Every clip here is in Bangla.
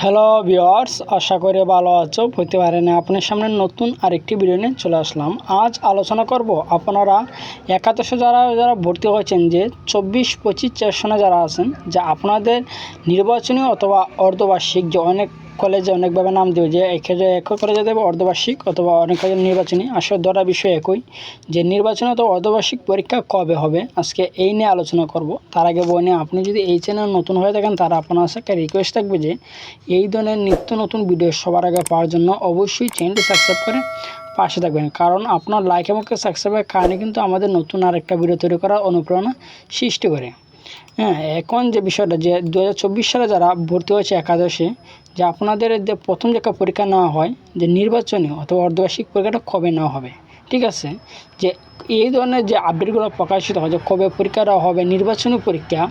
হ্যালো ভিউয়ার্স, আশা করি ভালো আছো। হতে পারে না আপনার সামনে নতুন আরেকটি ভিডিও নিয়ে চলে আসলাম। আজ আলোচনা করব আপনারা একাদশে যারা যারা ভর্তি হয়েছেন, যে 24-25 সেশনে যারা আছেন, যে আপনাদের নির্বাচনী অথবা অর্ধবার্ষিক, যে অনেক কলেজে অনেকভাবে নাম দেবে, যে এক কলেজে দেবে অর্ধবার্ষিক অথবা অনেক কলেজে নির্বাচনী। আসলে ধরা বিষয় একই, যে নির্বাচনী অথবা অর্ধবার্ষিক পরীক্ষা কবে হবে, আজকে এই নিয়ে আলোচনা করব। তার আগে বলে আপনি যদি এই চ্যানেল নতুন হয়ে থাকেন, তারা আপনার সাথে রিকোয়েস্ট থাকবে যে এই ধরনের নিত্য নতুন ভিডিও সবার আগে পাওয়ার জন্য অবশ্যই চ্যানেলটি সাবস্ক্রাইব করে পাশে থাকবেন, কারণ আপনার লাইক এবং সাবস্ক্রাইবের কারণে কিন্তু আমাদের নতুন আরেকটা ভিডিও তৈরি করার অনুপ্রেরণা সৃষ্টি করে। এখন যে বিষয়টা, যে 2024 সালে যারা ভর্তি হয়েছে একাদশে, যে আপনাদের যে প্রথম যে পরীক্ষা নেওয়া হয়, যে নির্বাচনী অথবা অর্ধবার্ষিক পরীক্ষাটা কবে নেওয়া হবে, ঠিক আছে। যে এই ধরনের যে আপডেটগুলো প্রকাশিত হয়, যে কবে পরীক্ষাটা হবে, নির্বাচনী পরীক্ষা,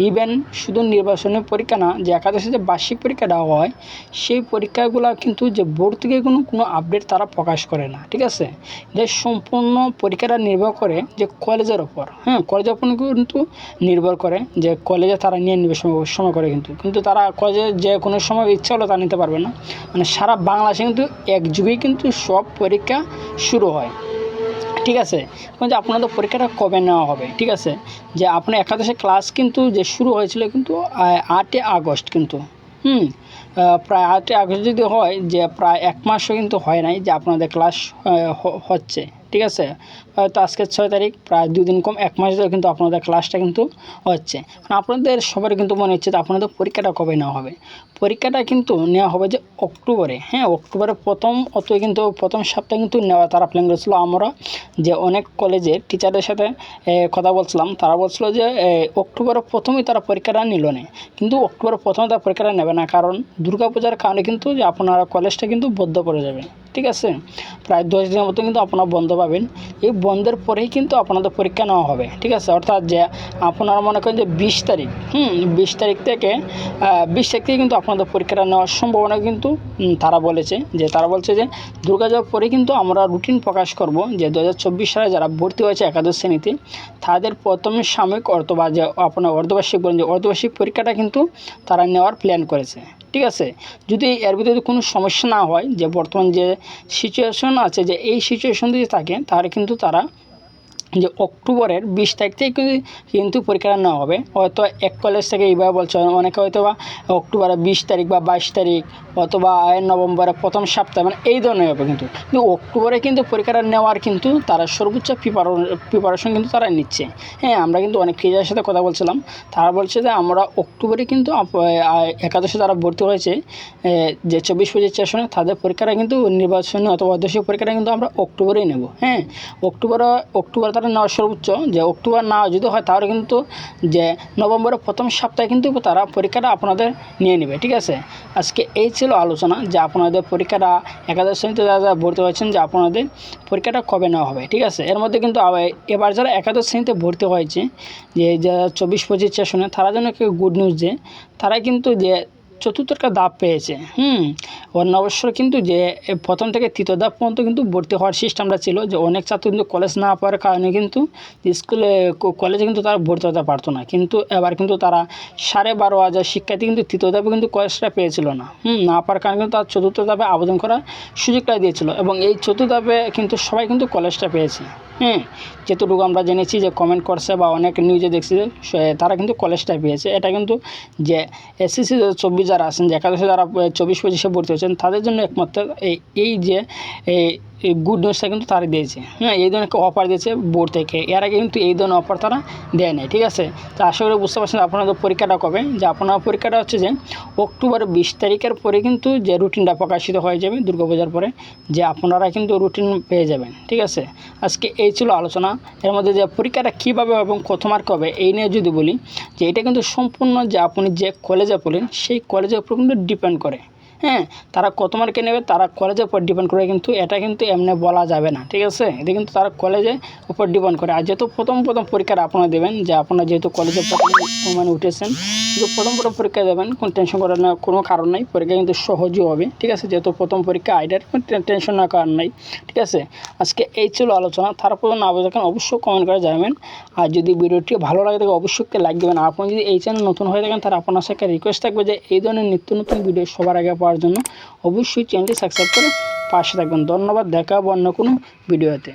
ইভেন শুধু নির্বাচনী পরীক্ষা না, যে একাদশে যে বার্ষিক পরীক্ষা দেওয়া হয়, সেই পরীক্ষাগুলো কিন্তু যে বোর্ড থেকে কোনো আপডেট তারা প্রকাশ করে না, ঠিক আছে। যে সম্পূর্ণ পরীক্ষাটা নির্ভর করে যে কলেজের ওপর, কলেজের ওপর কিন্তু নির্ভর করে, যে কলেজে তারা নিয়ে নেবে সময় করে, কিন্তু তারা কলেজে যে কোনো সময় ইচ্ছা হলো তা নিতে পারবে না। মানে সারা বাংলাদেশে কিন্তু একযুগেই কিন্তু সব পরীক্ষা শুরু হয়, ঠিক আছে। যে আপনাদের পরীক্ষাটা কবে নেওয়া হবে, ঠিক আছে। যে আপনার একাদশে ক্লাস কিন্তু যে শুরু হয়েছিল কিন্তু 8 আগস্ট, কিন্তু প্রায় 8 আগস্ট যদি হয়, যে প্রায় 1 মাসও কিন্তু হয় নাই যে আপনাদের ক্লাস হচ্ছে, ঠিক আছে। হয়তো আজকে 6 তারিখ, প্রায় 2 দিন কম 1 মাস ধরে কিন্তু আপনাদের ক্লাসটা কিন্তু হচ্ছে। আপনাদের সবার কিন্তু মনে হচ্ছে যে আপনাদের পরীক্ষাটা কবে নেওয়া হবে। পরীক্ষাটা কিন্তু নেওয়া হবে যে অক্টোবরে, অক্টোবরের প্রথম সপ্তাহে কিন্তু নেওয়া তারা প্ল্যান করেছিল। আমরা যে অনেক কলেজের টিচারদের সাথে কথা বলছিলাম, তারা বলছিল যে অক্টোবরের প্রথমেই তারা পরীক্ষাটা নিল না, কিন্তু অক্টোবরের প্রথমে তারা পরীক্ষাটা নেবে না, কারণ দুর্গাপূজার কারণে কিন্তু যে আপনারা কলেজটা কিন্তু বন্ধ পড়ে যাবে, ঠিক আছে। প্রায় 10 দিনের মতো কিন্তু আপনারা বন্ধ পাবেন। এই বন্ধের পরেই কিন্তু আপনাদের পরীক্ষা নেওয়া হবে, ঠিক আছে। অর্থাৎ যে আপনারা মনে করেন যে 20 তারিখ 20 তারিখ থেকে 20 তারিখ থেকে কিন্তু আপনাদের পরীক্ষাটা নেওয়ার সম্ভাবনা কিন্তু তারা বলছে যে দুর্গাপূজার পরে কিন্তু আমরা রুটিন প্রকাশ করব, যে 2024 সালে যারা ভর্তি হয়েছে একাদশ শ্রেণীতে, তাদের প্রথম সাময়িক অথবা যে আপনার অর্ধবার্ষিক বলেন, যে অর্ধবার্ষিক পরীক্ষাটা কিন্তু তারা নেওয়ার প্ল্যান করেছে, ঠিক আছে। যদি এর ভিতরে কোনো সমস্যা না হয়, যে বর্তমান যে সিচুয়েশন আছে, যে এই সিচুয়েশন যদি থাকে, তাহলে কিন্তু তারা যে অক্টোবরের 20 তারিখ থেকে কিন্তু পরীক্ষাটা নেওয়া হবে। হয়তো এক কলেজ থেকে এইভাবে বলছে, অনেকে হয়তো বা অক্টোবরের 20 তারিখ বা 22 তারিখ অথবা নভেম্বরের প্রথম সপ্তাহে, মানে এই ধরনের হবে। কিন্তু অক্টোবরে কিন্তু পরীক্ষাটা নেওয়ার কিন্তু তারা সর্বোচ্চ প্রিপারেশন কিন্তু তারা নিচ্ছে। আমরা কিন্তু অনেক টিচারের সাথে কথা বলছিলাম, তারা বলছে যে আমরা অক্টোবরে কিন্তু একাদশে যারা ভর্তি হয়েছে, যে 24-25 সেশনে, তাদের পরীক্ষাটা কিন্তু নির্বাচনী অথবা অর্ধবার্ষিক পরীক্ষাটা কিন্তু আমরা অক্টোবরেই নেব। অক্টোবর তারা নেওয়ার সর্বোচ্চ, যে অক্টোবর না যদি হয়, তাহলে কিন্তু যে নভেম্বরের প্রথম সপ্তাহে কিন্তু তারা পরীক্ষাটা আপনাদের নিয়ে নেবে, ঠিক আছে। আজকে এই ছিল আলোচনা, যে আপনাদের পরীক্ষাটা একাদশ শ্রেণীতে যারা ভর্তি হয়েছেন, যে আপনাদের পরীক্ষাটা কবে নেওয়া হবে, ঠিক আছে। এর মধ্যে কিন্তু এবার যারা একাদশ শ্রেণীতে ভর্তি হয়েছে, যে যারা 24-25 সেশনে, তারা জন্য একটি গুড নিউজ, যে তারা কিন্তু যে চতুর্থটা ধাপ পেয়েছে। অবশ্য কিন্তু যে প্রথম থেকে তৃতীয় ধাপ পর্যন্ত কিন্তু ভর্তি হওয়ার সিস্টেমটা ছিল, যে অনেক ছাত্র কিন্তু কলেজ না পাওয়ার কারণে কিন্তু কলেজে কিন্তু তারা ভর্তি হতে পারতো না, কিন্তু এবার কিন্তু তারা 12,500 শিক্ষার্থী কিন্তু তৃতীয় ধাপে কিন্তু কলেজটা পেয়েছিল না পাওয়ার কারণে কিন্তু তার চতুর্থ ধাপে আবেদন করার সুযোগটা দিয়েছিল, এবং এই চতুর্থ ধাপে কিন্তু সবাই কিন্তু কলেজটা পেয়েছে। যেটুকু আমরা জেনেছি, যে কমেন্ট করছে বা অনেক নিউজে দেখছি, তারা কিন্তু কলেজটা পেয়েছে। এটা কিন্তু যে এসএসসি 24 যারা আছেন, যে একাদশে যারা 24-25 ভর্তি হয়েছেন, তাদের জন্য একমাত্র এই যে এই গুড নিউজটা কিন্তু তারা দিয়েছে। এই ধরনের একটা অফার দিয়েছে বোর্ড থেকে, এর আগে কিন্তু এই ধরনের অফার তারা দেয় নাই, ঠিক আছে। তো আশা করি বুঝতে পারছেন আপনাদের পরীক্ষাটা কবে। যে আপনার পরীক্ষাটা হচ্ছে যে অক্টোবরের 20 তারিখের পরে কিন্তু যে রুটিনটা প্রকাশিত হয়ে যাবে দুর্গাপূজার পরে, যে আপনারা কিন্তু রুটিন পেয়ে যাবেন, ঠিক আছে। আজকে এই ছিল আলোচনা। এর মধ্যে যে পরীক্ষাটা কীভাবে এবং কত মার্ক হবে এই নিয়ে যদি বলি, যে এটা কিন্তু সম্পূর্ণ যে আপনি যে কলেজে পড়েন, সেই কলেজের উপর কিন্তু ডিপেন্ড করে। হ্যাঁ, তারা কত মার্কে নেবে তারা কলেজের উপর ডিপেন্ড করে, কিন্তু এটা কিন্তু এমনি বলা যাবে না, ঠিক আছে। এটা কিন্তু তারা কলেজের উপর ডিপেন্ড করে। আর যেহেতু প্রথম পরীক্ষাটা আপনারা দেবেন, যে আপনারা যেহেতু কলেজে মানে উঠেছেন, কিন্তু প্রথম পরীক্ষা দেবেন, কোনো টেনশন করার না, কোনো কারণ নাই। পরীক্ষা কিন্তু সহজই হবে, ঠিক আছে। যেহেতু প্রথম পরীক্ষা আইডিয়ার টেনশন না কারণ নাই, ঠিক আছে। আজকে এই ছিল আলোচনা। তারপর না বুঝেন অবশ্যই কমেন্ট করে জানাবেন। আর যদি ভিডিওটি ভালো লাগে থাকে অবশ্যই লাইক দেবেন। আপনি যদি এই চ্যানেল নতুন হয়ে থাকেন তাহলে আপনার সাথে রিকোয়েস্ট থাকবে যে এই ধরনের নিত্য নতুন ভিডিও সবার আগে পাওয়ার জন্য অবশ্যই চ্যানেলটি সাবস্ক্রাইব করে পাশে থাকবেন। ধন্যবাদ, দেখা হবে অন্য কোনো ভিডিওতে।